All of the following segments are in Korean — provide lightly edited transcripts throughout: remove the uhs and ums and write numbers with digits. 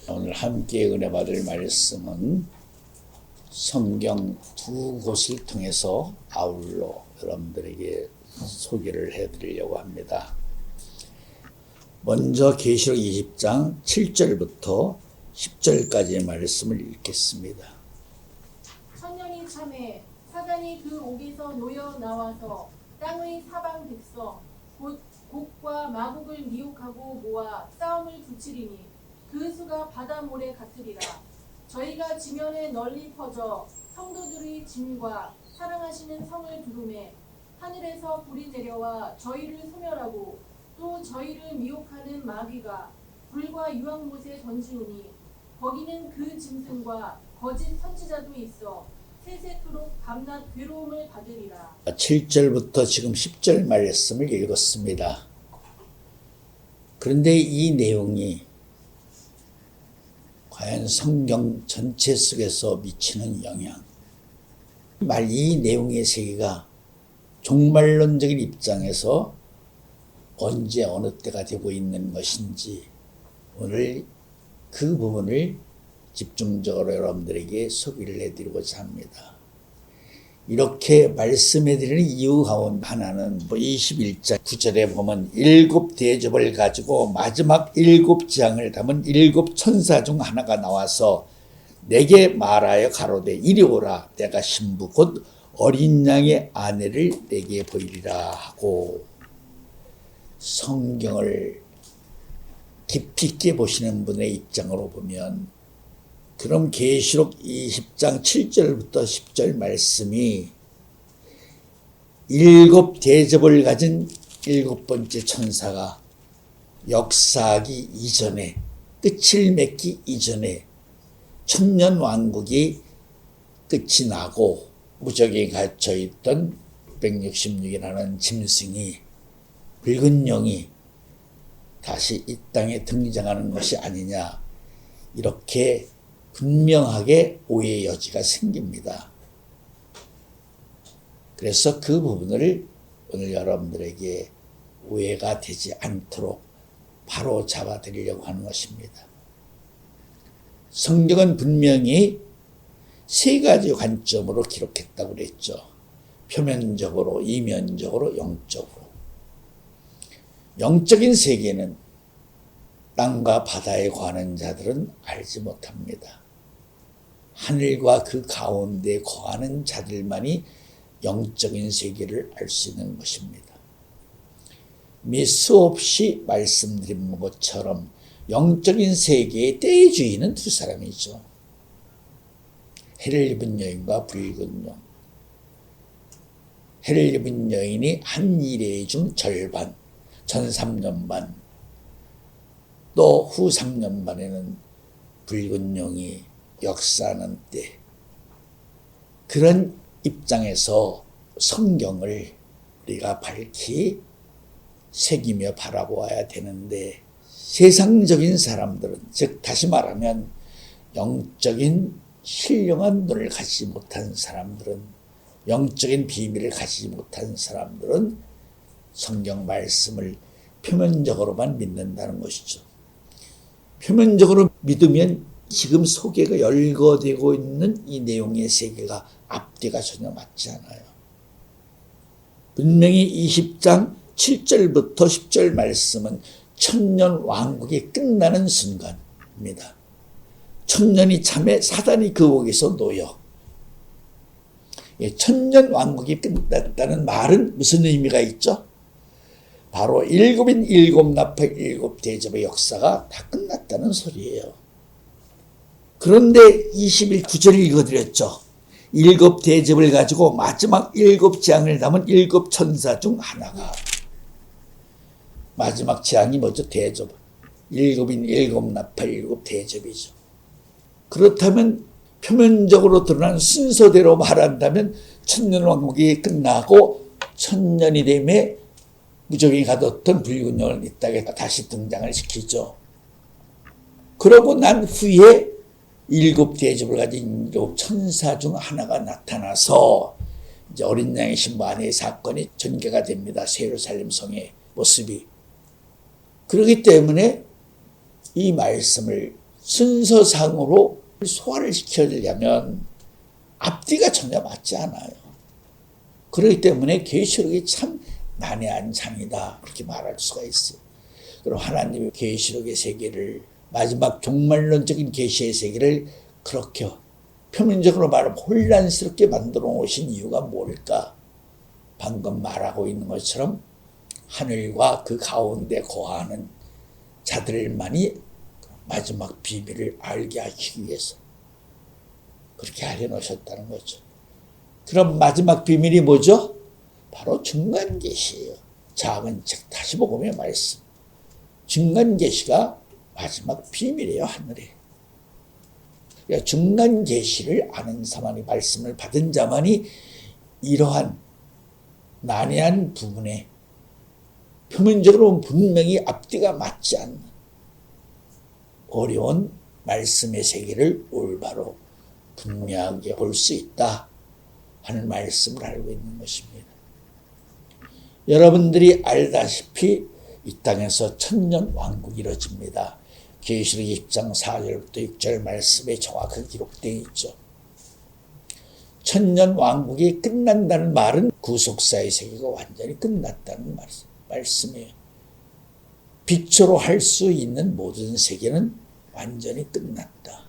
오늘 함께 은혜 받을 말씀은 성경 두 곳을 통해서 아울러 여러분들에게 소개를 해드리려고 합니다. 먼저 계시록 20장 7절부터 10절까지의 말씀을 읽겠습니다. 천년이 참에 사단이 그 옥에서 놓여 나와서 땅의 사방 백성 곧 곡과 마곡을 미혹하고 모아 싸움을 붙이리니 그 수가 바다 모래 같으리라. 저희가 지면에 널리 퍼져 성도들의 짐과 사랑하시는 성을 두루매 하늘에서 불이 내려와 저희를 소멸하고 또 저희를 미혹하는 마귀가 불과 유황못에 던지우니 거기는 그 짐승과 거짓 선지자도 있어 세세토록 밤낮 괴로움을 받으리라. 7절부터 지금 10절 말씀을 읽었습니다. 그런데 이 내용이 과연 성경 전체 속에서 미치는 영향, 이 내용의 세계가 종말론적인 입장에서 언제 어느 때가 되고 있는 것인지 오늘 그 부분을 집중적으로 여러분들에게 소개를 해드리고자 합니다. 이렇게 말씀해드리는 이유 가운데 하나는 21장 9절에 보면 7 대접을 가지고 마지막 7 재앙을 담은 7 천사 중 하나가 나와서 내게 말하여 가로되 이리 오라. 내가 신부 곧 어린 양의 아내를 내게 보이리라 하고, 성경을 깊이 있게 보시는 분의 입장으로 보면 그럼 계시록 20장 7절부터 10절 말씀이 7 대접을 가진 7번째 천사가 역사하기 이전에, 끝을 맺기 이전에 천년 왕국이 끝이 나고 무적에 갇혀있던 666이라는 짐승이, 붉은 용이 다시 이 땅에 등장하는 것이 아니냐, 이렇게 분명하게 오해의 여지가 생깁니다. 그래서 그 부분을 오늘 여러분들에게 오해가 되지 않도록 바로 잡아드리려고 하는 것입니다. 성경은 분명히 3가지 관점으로 기록했다고 그랬죠. 표면적으로, 이면적으로, 영적으로. 영적인 세계는 땅과 바다에 거하는 자들은 알지 못합니다. 하늘과 그 가운데 거하는 자들만이 영적인 세계를 알 수 있는 것입니다. 수없이 말씀드린 것처럼 영적인 세계의 때의 주인은 2사람이죠. 해를 입은 여인과 붉은 용. 해를 입은 여인이 한 일회 중 절반, 전 3년 반, 또 후 3년 반에는 붉은 용이 역사하는 때, 그런 입장에서 성경을 우리가 밝히 새기며 바라보아야 되는데, 세상적인 사람들은, 즉 다시 말하면 영적인 신령한 눈을 가지지 못한 사람들은, 영적인 비밀을 가지지 못한 사람들은 성경 말씀을 표면적으로만 믿는다는 것이죠. 표면적으로 믿으면 지금 소개가 열거되고 있는 이 내용의 세계가 앞뒤가 전혀 맞지 않아요. 분명히 20장 7절부터 10절 말씀은 천년 왕국이 끝나는 순간입니다. 천년이 참에 사단이 그 옥에서 놓여. 천년 왕국이 끝났다는 말은 무슨 의미가 있죠? 바로 7인 7 나팔 7 대접의 역사가 다 끝났다는 소리예요. 그런데 21 9절을 읽어드렸죠. 7 대접을 가지고 마지막 7 재앙을 담은 7 천사 중 하나가, 마지막 재앙이 뭐죠? 대접. 7인 7 나팔 7 대접이죠. 그렇다면 표면적으로 드러난 순서대로 말한다면 천년 왕국이 끝나고 천년이 되매 무적이 가뒀던 붉은 용을 이 땅에 다시 등장을 시키죠. 그러고 난 후에 7 대접을 가진 7 천사 중 하나가 나타나서 이제 어린 양의 신부 아내의 사건이 전개가 됩니다. 새 예루살렘 성의 모습이. 그렇기 때문에 이 말씀을 순서상으로 소화를 시켜주려면 앞뒤가 전혀 맞지 않아요. 그렇기 때문에 계시록이 참 난해한 장이다, 그렇게 말할 수가 있어요. 그럼 하나님의 계시록의 세계를, 마지막 종말론적인 계시의 세계를 그렇게 표면적으로 말하면 혼란스럽게 만들어 놓으신 이유가 뭘까? 방금 말하고 있는 것처럼 하늘과 그 가운데 거하는 자들만이 마지막 비밀을 알게 하시기 위해서 그렇게 알려놓으셨다는 거죠. 그럼 마지막 비밀이 뭐죠? 바로 중간계시예요. 작은 책 다시 복음의 말씀. 중간계시가 마지막 비밀이에요, 하늘에. 그러니까 중간계시를 아는 사람이, 말씀을 받은 자만이 이러한 난해한 부분에 표면적으로 분명히 앞뒤가 맞지 않는 어려운 말씀의 세계를 올바로 분명하게 볼 수 있다 하는 말씀을 알고 있는 것입니다. 여러분들이 알다시피 이 땅에서 천년 왕국이 이루어집니다. 계시록 20장 4절부터 6절 말씀에 정확하게 기록되어 있죠. 천년 왕국이 끝난다는 말은 구속사의 세계가 완전히 끝났다는 말씀이에요. 빛으로 할 수 있는 모든 세계는 완전히 끝났다.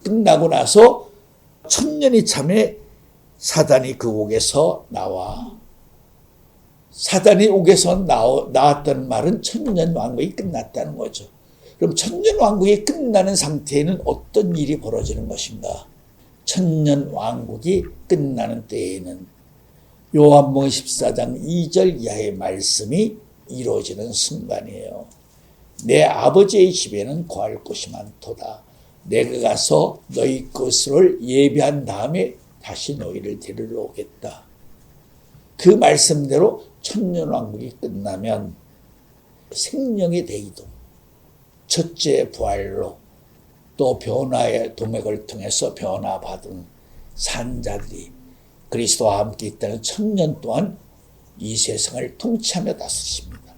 끝나고 나서 천년이 참에 사단이 그 옥에서 나와. 사단이 옥에서 나왔다는 말은 천년 왕국이 끝났다는 거죠. 그럼 천년 왕국이 끝나는 상태에는 어떤 일이 벌어지는 것인가? 천년 왕국이 끝나는 때에는 요한복음 14장 2절 이하의 말씀이 이루어지는 순간이에요. 내 아버지의 집에는 거할 곳이 많도다. 내가 가서 너희 것을 예비한 다음에 다시 너희를 데리러 오겠다. 그 말씀대로 천년왕국이 끝나면 생명의 대이동, 첫째 부활로 또 변화의 도맥을 통해서 변화받은 산자들이 그리스도와 함께 있다는 천년 동안 이 세상을 통치하며 다스립니다.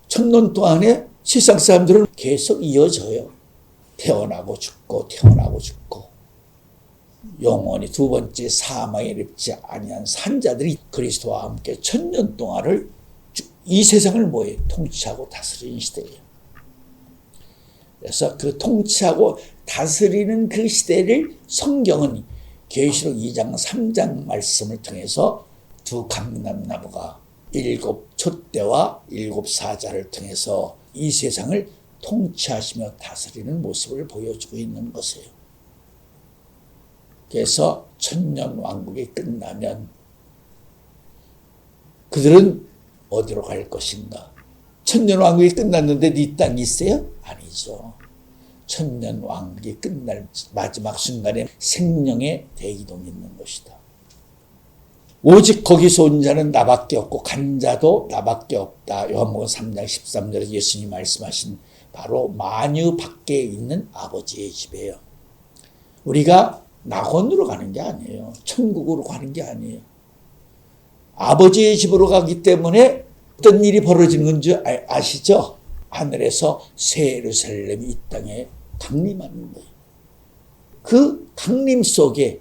천년 동안에 세상 사람들은 계속 이어져요. 태어나고 죽고 태어나고 죽고 영원히 두 번째 사망에 이르지 아니한 산자들이 그리스도와 함께 천년 동안을 이 세상을 뭐예요? 통치하고 다스리는 시대예요. 그래서 그 통치하고 다스리는 그 시대를 성경은 계시록 2장 3장 말씀을 통해서 두 감람나무가 7 촛대와 7 사자를 통해서 이 세상을 통치하시며 다스리는 모습을 보여주고 있는 것이에요. 그래서 천년 왕국이 끝나면 그들은 어디로 갈 것인가? 천년 왕국이 끝났는데 네 땅이 있어요? 아니죠. 천년 왕국이 끝날 마지막 순간에 생명의 대이동이 있는 것이다. 오직 거기서 온 자는 나밖에 없고 간 자도 나밖에 없다. 요한복음 3장 13절에 예수님이 말씀하신 바로 만유 밖에 있는 아버지의 집이에요. 우리가 낙원으로 가는 게 아니에요. 천국으로 가는 게 아니에요. 아버지의 집으로 가기 때문에 어떤 일이 벌어지는 건지 아시죠? 하늘에서 새 예루살렘이 이 땅에 강림하는 거예요. 그 강림 속에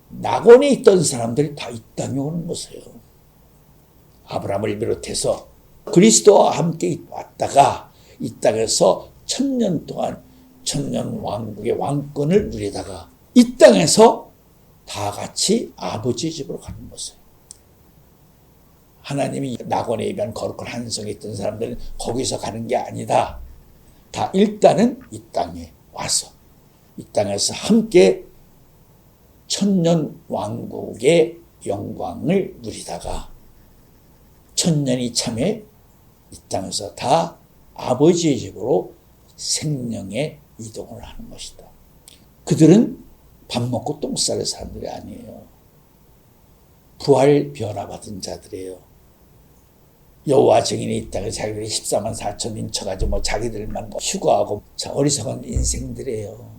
낙원에 있던 사람들이 다 이 땅에 오는 것이에요. 아브라함을 비롯해서 그리스도와 함께 왔다가 이 땅에서 천년 동안 천년 왕국의 왕권을 누리다가 이 땅에서 다 같이 아버지의 집으로 가는 것이에요. 하나님이 낙원에 입한 거룩한 한성에 있던 사람들은 거기서 가는 게 아니다. 다 일단은 이 땅에 와서 이 땅에서 함께 천년 왕국의 영광을 누리다가 천년이 참에 이 땅에서 다 아버지의 집으로 생명의 이동을 하는 것이다. 그들은 밥 먹고 똥 싸는 사람들이 아니에요. 부활 변화받은 자들이에요. 여호와 증인이 이 땅에 자기들이 14만 4천인 쳐가지고 자기들만 휴거하고 어리석은 인생들이에요.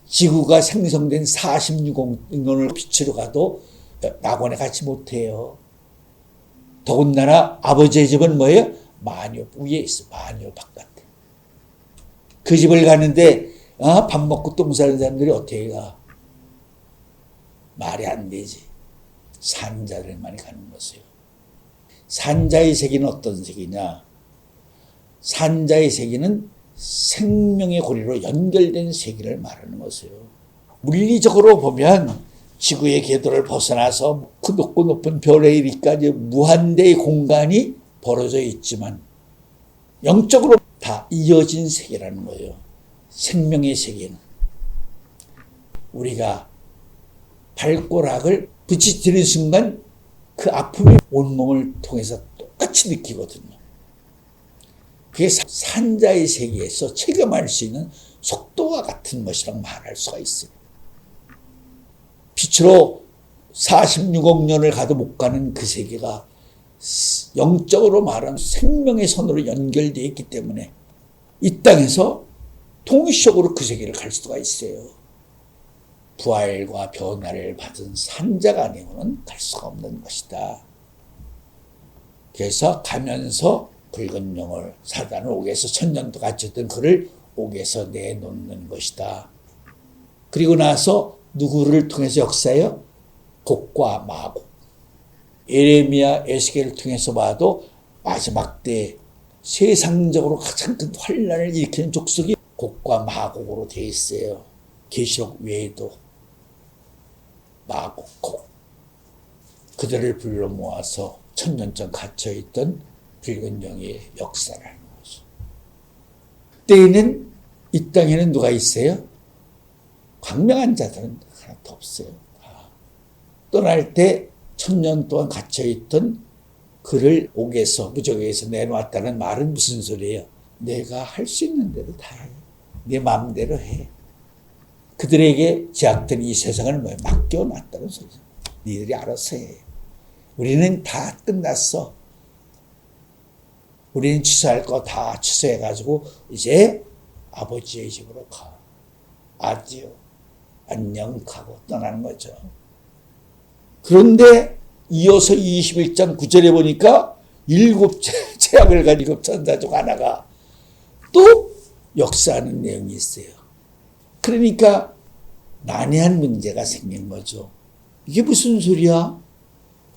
지구가 생성된 46억년을 빛으로 가도 낙원에 가지 못해요. 더군다나 아버지의 집은 뭐예요? 만유 위에 있어. 만유 바깥에. 그 집을 가는데 밥 먹고 똥 싸는 사람들이 어떻게 가? 말이 안 되지. 산자들만이 가는 것이에요. 산자의 세계는 어떤 세계냐? 산자의 세계는 생명의 고리로 연결된 세계를 말하는 것이에요. 물리적으로 보면 지구의 궤도를 벗어나서 그 높고 높은 별에 이르기까지 무한대의 공간이 벌어져 있지만 영적으로 다 이어진 세계라는 거예요. 생명의 세계는. 우리가 발꼬락을 부딪히는 순간 그 아픔이 온몸을 통해서 똑같이 느끼거든요. 그게 산자의 세계에서 체감할 수 있는 속도와 같은 것이라고 말할 수가 있어요. 빛으로 46억 년을 가도 못 가는 그 세계가 영적으로 말하는 생명의 선으로 연결되어 있기 때문에 이 땅에서 통시적으로 그 세계를 갈 수가 있어요. 부활과 변화를 받은 산자가 아니고는 갈 수가 없는 것이다. 그래서 가면서 붉은 영을 사단을 옥에서 천년도 갇혔던 그를 옥에서 내놓는 것이다. 그리고 나서 누구를 통해서 역사해요? 곡과 마곡. 예레미야, 에스겔을 통해서 봐도 마지막 때 세상적으로 가장 큰 환란을 일으키는 족속이 곡과 마곡으로 되어 있어요. 계시록 외에도 마곡, 곡. 그들을 불러 모아서 천년전 갇혀있던 붉은 영의 역사라는 거죠. 그때에는 이 땅에는 누가 있어요? 광명한 자들은 하나도 없어요. 떠날 때 천년 동안 갇혀있던 그를 옥에서 무적에서 내놓았다는 말은 무슨 소리예요? 내가 할 수 있는 대로 다 해. 내 마음대로 해. 그들에게 제약된 이 세상을 맡겨놨다는 소리죠. 니들이 알아서 해. 우리는 다 끝났어. 우리는 취소할 거 다 취소해가지고 이제 아버지의 집으로 가. 아디오. 안녕 가고 떠나는 거죠. 그런데 이어서 21장 9절에 보니까 일곱 제약을 가진 일곱 천사 중 하나가 또 역사하는 내용이 있어요. 그러니까 난해한 문제가 생긴 거죠. 이게 무슨 소리야?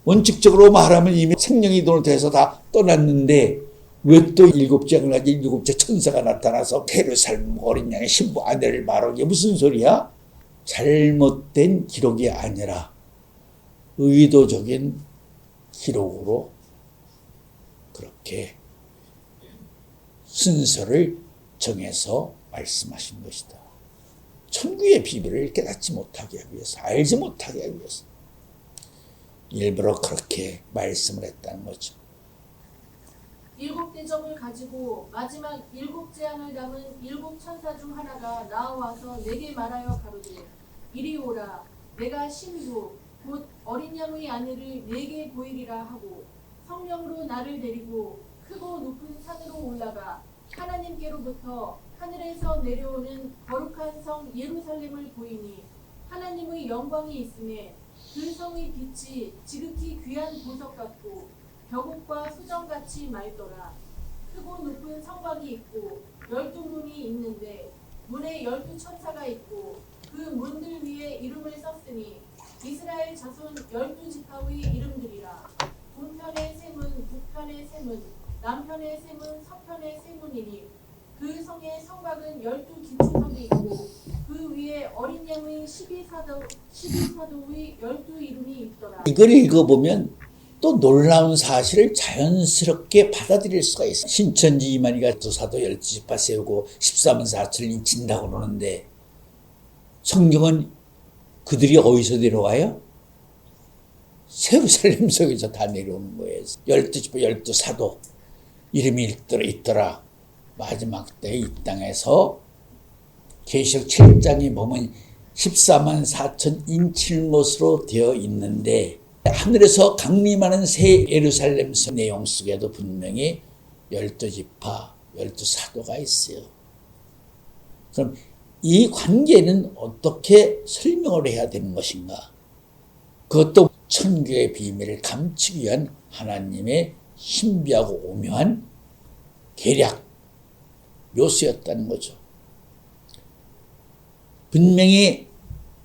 원칙적으로 말하면 이미 생명이 돈을 돼서 다 떠났는데 왜 또 일곱 제약을 가진 일곱째 천사가 나타나서 예루살렘 어린 양의 신부 아내를 말하는 게 무슨 소리야? 잘못된 기록이 아니라 의도적인 기록으로 그렇게 순서를 정해서 말씀하신 것이다. 천국의 비밀을 깨닫지 못하게 하기 위해서, 알지 못하게 하기 위해서 일부러 그렇게 말씀을 했다는 거죠. 일곱 대접을 가지고 마지막 일곱 재앙을 담은 일곱 천사 중 하나가 나와서 내게 말하여 가로되 이리 오라. 내가 신부 곧 어린 양의 아내를 내게 보이리라 하고 성령으로 나를 데리고 크고 높은 산으로 올라가 하나님께로부터 하늘에서 내려오는 거룩한 성 예루살렘을 보이니 하나님의 영광이 있음에 그 성의 빛이 지극히 귀한 보석 같고 벽옥과 수정같이 맑더라. 크고 높은 성곽이 있고 12문이 있는데 문에 12천사가 있고 그 문들 위에 이름을 썼으니 이스라엘 자손 12지파의 이름들이라. 동편의 세 문, 북편의 세 문, 남편의 세 문, 서편의 세 문이니 그 성의 성곽은 12기초석이 있고 그 위에 어린 양의 12사도의 12이름이 있더라. 이걸 읽어보면 또 놀라운 사실을 자연스럽게 받아들일 수가 있어요. 신천지 이만희가 두 사도 12지파 세우고 14만 4천을 인친다고 그러는데 성경은 그들이 어디서 내려와요? 예루살렘 속에서 다 내려오는 거예요. 12지파 12사도 이름이 있더라. 마지막 때 이 땅에서 계시록 7장에 보면 14만 4천 인칠 것으로 되어 있는데 하늘에서 강림하는 새 예루살렘 내용 속에도 분명히 12지파, 12사도가 있어요. 그럼 이 관계는 어떻게 설명을 해야 되는 것인가? 그것도 천국의 비밀을 감추기 위한 하나님의 신비하고 오묘한 계략, 묘수였다는 거죠. 분명히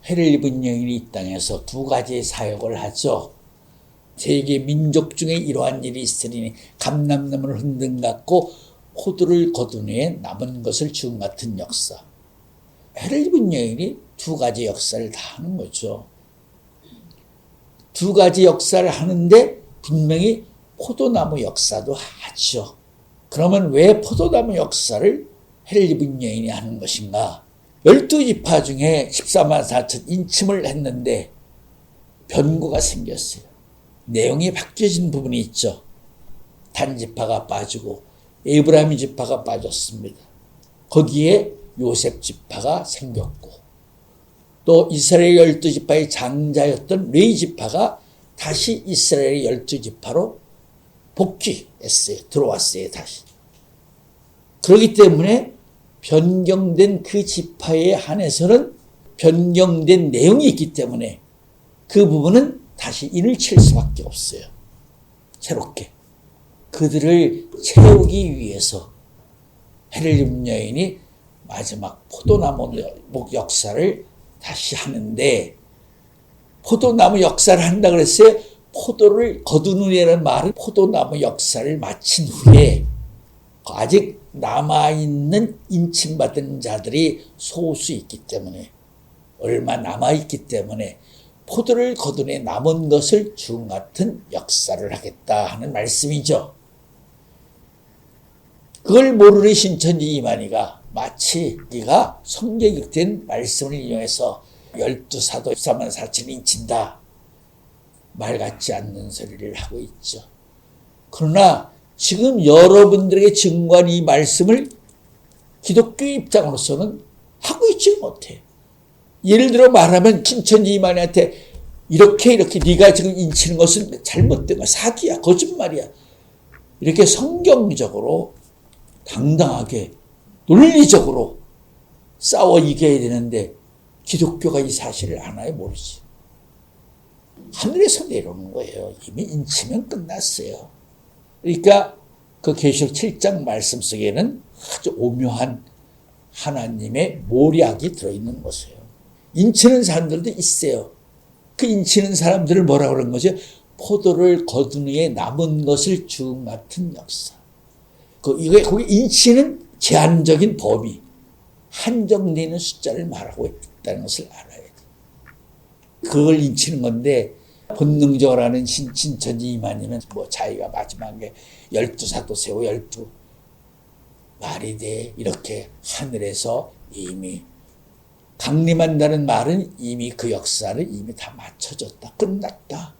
해를 입은 여인이 이 땅에서 두 가지의 사역을 하죠. 세계 민족 중에 이러한 일이 있으니 감람나무를 흔든 같고 포도를 거둔 후에 남은 것을 주음 같은 역사. 해를 입은 여인이 두 가지 역사를 다 하는 거죠. 두 가지 역사를 하는데 분명히 포도나무 역사도 하죠. 그러면 왜 포도나무 역사를 해를 입은 여인이 하는 것인가? 12지파 중에 14만 4천 인침을 했는데 변고가 생겼어요. 내용이 바뀌어진 부분이 있죠. 단지파가 빠지고 에브라임 지파가 빠졌습니다. 거기에 요셉 지파가 생겼고 또 이스라엘 12지파의 장자였던 레위 지파가 다시 이스라엘 12지파로 복귀했어요. 들어왔어요. 다시. 그렇기 때문에 변경된 그 지파에 한해서는 변경된 내용이 있기 때문에 그 부분은 다시 인을 칠 수밖에 없어요. 새롭게. 그들을 채우기 위해서 해를 입은 여인이 마지막 포도나무 역사를 다시 하는데 포도나무 역사를 한다 그랬어요. 포도를 거둔 후에라는 말은 포도나무 역사를 마친 후에 아직 남아있는 인침받은 자들이 소수 있기 때문에 얼마 남아있기 때문에 포도를 거둔 후에 남은 것을 주음 같은 역사를 하겠다 하는 말씀이죠. 그걸 모르는 신천지 이만희가 마치 네가 성경에 말씀을 인용해서 12사도 14만 4천 인친다. 말 같지 않는 소리를 하고 있죠. 그러나 지금 여러분들에게 증거한 이 말씀을 기독교 입장으로서는 하고 있지 못해. 예를 들어 말하면 신천지 이만희한테 이렇게 네가 지금 인치는 것은 잘못된 거야. 사기야. 거짓말이야. 이렇게 성경적으로 당당하게 논리적으로 싸워 이겨야 되는데 기독교가 이 사실을 아나요? 모르지. 하늘에서 내려오는 거예요. 이미 인치면 끝났어요. 그러니까 그 계시록 7장 말씀 속에는 아주 오묘한 하나님의 모략이 들어있는 것이에요. 인치는 사람들도 있어요. 그 인치는 사람들을 뭐라고 그러는 거죠? 포도를 거둔 후에 남은 것을 주음 같은 역사. 거기 인치는 제한적인 범위, 한정되는 숫자를 말하고 있다는 것을 알아야 돼. 그걸 인치는 건데 본능적으로 하는 신천지 이만희는 자기가 마지막에 12사도 세워 12 말이 돼. 이렇게 하늘에서 이미 강림한다는 말은 이미 그 역사를 이미 다 맞춰졌다. 끝났다.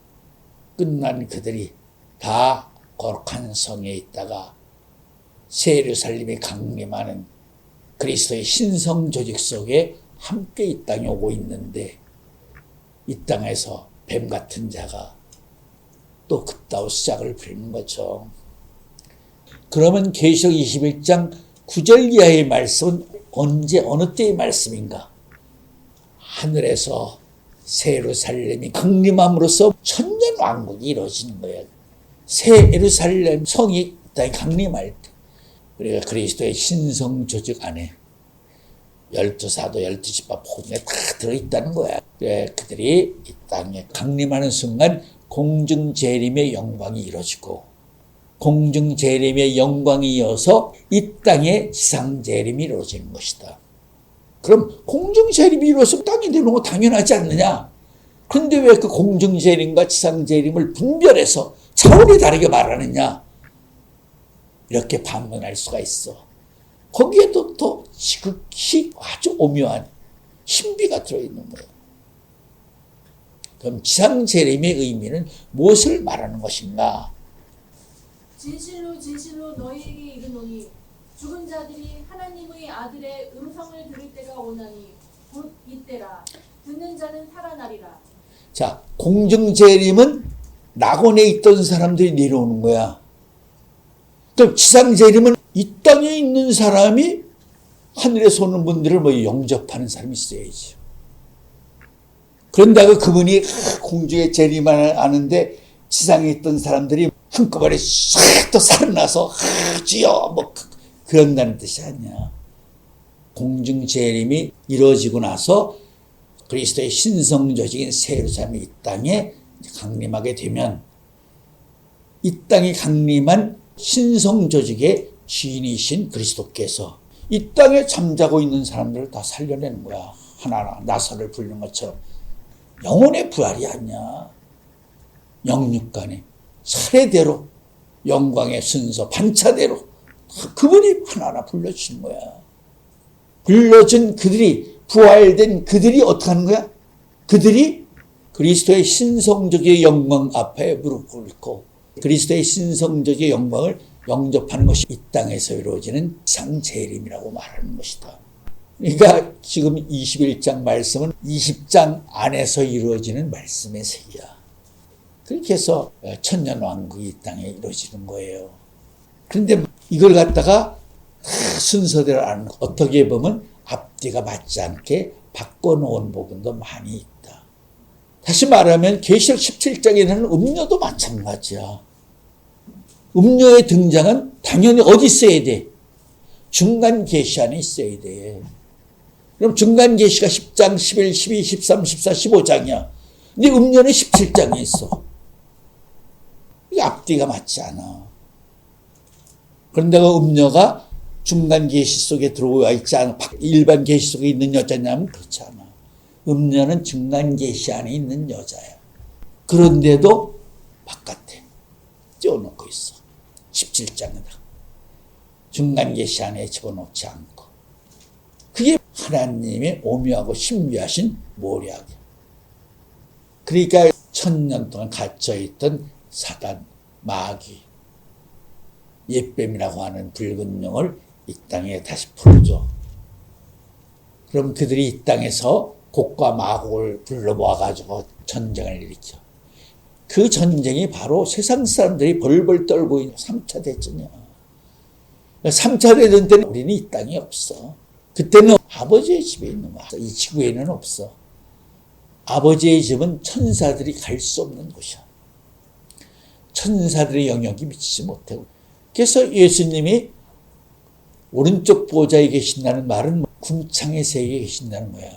끝난 그들이 다 거룩한 성에 있다가 새 예루살렘이 강림하는 그리스도의 신성 조직 속에 함께 이 땅에 오고 있는데 이 땅에서 뱀 같은 자가 또 그따위 시작을 부리는 거죠. 그러면 계시록 21장 9절 이하의 말씀은 언제 어느 때의 말씀인가? 하늘에서 새 예루살렘이 강림함으로써 천년 왕국이 이루어지는 거예요. 새 예루살렘 성이 이 땅에 강림할 때 우리가 그리스도의 신성 조직 안에 12사도 12지파 포도에 다 들어있다는 거야. 그들이 이 땅에 강림하는 순간 공중재림의 영광이 이루어지고 공중재림의 영광이 이어서 이 땅에 지상재림이 이루어지는 것이다. 그럼 공중재림이 이루어서 땅에 내려오는 거 당연하지 않느냐? 그런데 왜 그 공중재림과 지상재림을 분별해서 차원이 다르게 말하느냐? 이렇게 반문할 수가 있어. 거기에도 또 지극히 아주 오묘한 신비가 들어있는 거예요. 그럼 지상재림의 의미는 무엇을 말하는 것인가? 진실로 진실로 너희에게 이르노니 죽은 자들이 하나님의 아들의 음성을 들을 때가 오나니 곧 이때라. 듣는 자는 살아나리라. 자, 공중재림은 낙원에 있던 사람들이 내려오는 거야. 또 지상재림은 이 땅에 있는 사람이 하늘에서 오는 분들을 영접하는 사람이 있어야지. 그런다고 그분이 공중에 재림을 하는데 지상에 있던 사람들이 한꺼번에 싹 또 살아나서 주여 그런다는 뜻이 아니야. 공중 재림이 이루어지고 나서 그리스도의 신성 조직인 새 예루살렘이 이 땅에 강림하게 되면 이 땅에 강림한 신성 조직의 주인이신 그리스도께서 이 땅에 잠자고 있는 사람들을 다 살려내는 거야. 하나하나 나사를 부리는 것처럼. 영혼의 부활이 아니야. 영육간에 차례대로 영광의 순서 반차대로 그분이 하나하나 불러주는 거야. 불러준 그들이, 부활된 그들이 어떻게 하는 거야? 그들이 그리스도의 신성적의 영광 앞에 무릎 꿇고 그리스도의 신성적의 영광을 영접하는 것이 이 땅에서 이루어지는 상재림이라고 말하는 것이다. 그러니까 지금 21장 말씀은 20장 안에서 이루어지는 말씀의 세계야. 그렇게 해서 천년왕국이 이 땅에 이루어지는 거예요. 그런데 이걸 갖다가 순서대로 안, 어떻게 보면 앞뒤가 맞지 않게 바꿔놓은 부분도 많이 있다. 다시 말하면 계시록 17장에는 음료도 마찬가지야. 음료의 등장은 당연히 어디 있어야 돼? 중간 계시 안에 있어야 돼. 그럼 중간 계시가 10장, 11, 12, 13, 14, 15장이야. 근데 음료는 17장에 있어. 이게 앞뒤가 맞지 않아. 그런데 그 음료가 중간 계시 속에 들어와 있지 않아. 일반 계시 속에 있는 여자냐면 그렇지 않아. 음료는 중간 계시 안에 있는 여자야. 그런데도 바깥에 띄워놓고 있어. 17장에다. 중간 계시 안에 집어넣지 않고. 그게 하나님의 오묘하고 신비하신 모략이야. 그러니까 1000년 동안 갇혀있던 사단, 마귀, 옛뱀이라고 하는 붉은 영을 이 땅에 다시 풀어줘. 그럼 그들이 이 땅에서 곡과 마곡을 불러 모아가지고 전쟁을 일으켜. 그 전쟁이 바로 세상 사람들이 벌벌 떨고 있는 3차 대전이야. 3차 대전 때는 우리는 이 땅에 없어. 그때는 아버지의 집에 있는 거야. 이 지구에는 없어. 아버지의 집은 천사들이 갈 수 없는 곳이야. 천사들의 영역이 미치지 못하고. 그래서 예수님이 오른쪽 보좌에 계신다는 말은 궁창의 세계에 계신다는 거야.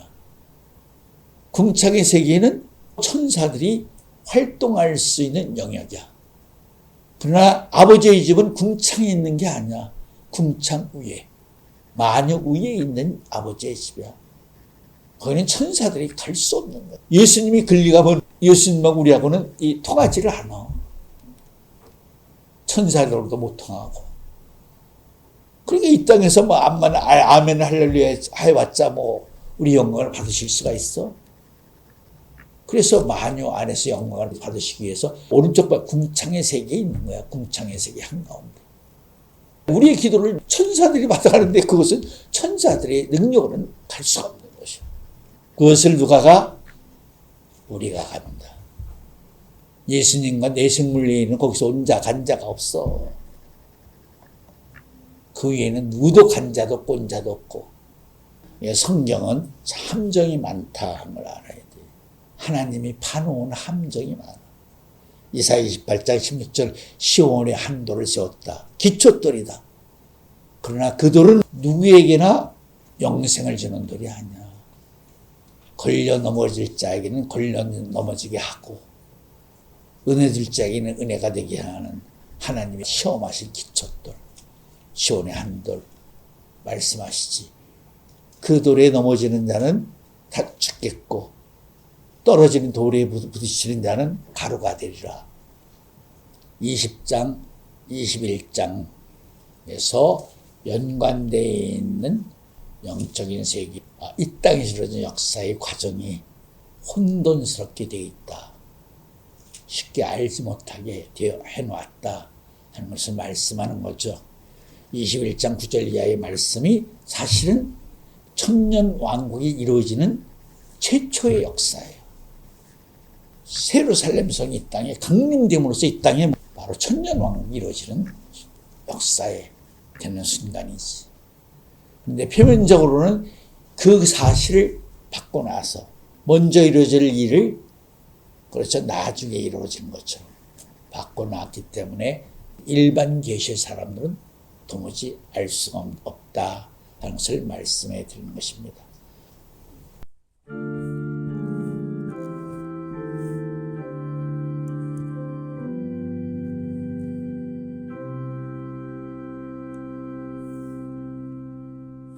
궁창의 세계는 천사들이 활동할 수 있는 영역이야. 그러나 아버지의 집은 궁창에 있는 게 아니야. 궁창 위에. 마녀 위에 있는 아버지의 집이야. 거기는 천사들이 갈 수 없는 거야. 예수님이 글리 가면 예수님하고 우리하고는 통하지를 않아. 천사들로도 못 통하고. 그러니까 이 땅에서 뭐 아멘 할렐루야 해봤자 뭐 우리 영광을 받으실 수가 있어? 그래서 마녀 안에서 영광을 받으시기 위해서 오른쪽 궁창의 세계에 있는 거야. 궁창의 세계 한가운데. 우리의 기도를 천사들이 받아가는데 그것은 천사들의 능력으로는 갈 수가 없는 것이야. 그것을 누가 가? 우리가 갑니다. 예수님과 내 생물리에는 거기서 온 자, 간 자가 없어. 그 위에는 누구도 간 자도 없고 온 자도 없고. 성경은 함정이 많다 하는 걸 알아야 돼. 하나님이 파놓은 함정이 많아. 이사야 28장 16절 시온에 한 돌을 세웠다. 기초돌이다. 그러나 그 돌은 누구에게나 영생을 주는 돌이 아니야. 걸려 넘어질 자에게는 걸려 넘어지게 하고 은혜 줄 자에게는 은혜가 되게 하는 하나님이 시험하신 기초돌. 시온의 한 돌 말씀하시지. 그 돌에 넘어지는 자는 다 죽겠고 떨어지는 돌에 부딪히는 자는 가루가 되리라. 20장, 21장에서 연관되어 있는 영적인 세계, 이 땅에서 이루어진 역사의 과정이 혼돈스럽게 되어 있다. 쉽게 알지 못하게 해놓았다 하는 것을 말씀하는 거죠. 21장 9절 이하의 말씀이 사실은 천년 왕국이 이루어지는 최초의 역사예요. 예루살렘 성이 이 땅에 강림됨으로써 이 땅에 바로 천년 왕국이 이루어지는 역사에 되는 순간이지. 그런데 표면적으로는 그 사실을 받고 나서 먼저 이루어질 일을 그렇죠 나중에 이루어진 것처럼 받고 나왔기 때문에 일반 계시의 사람들은 도무지 알 수가 없다 것을 말씀해 드리는 것입니다.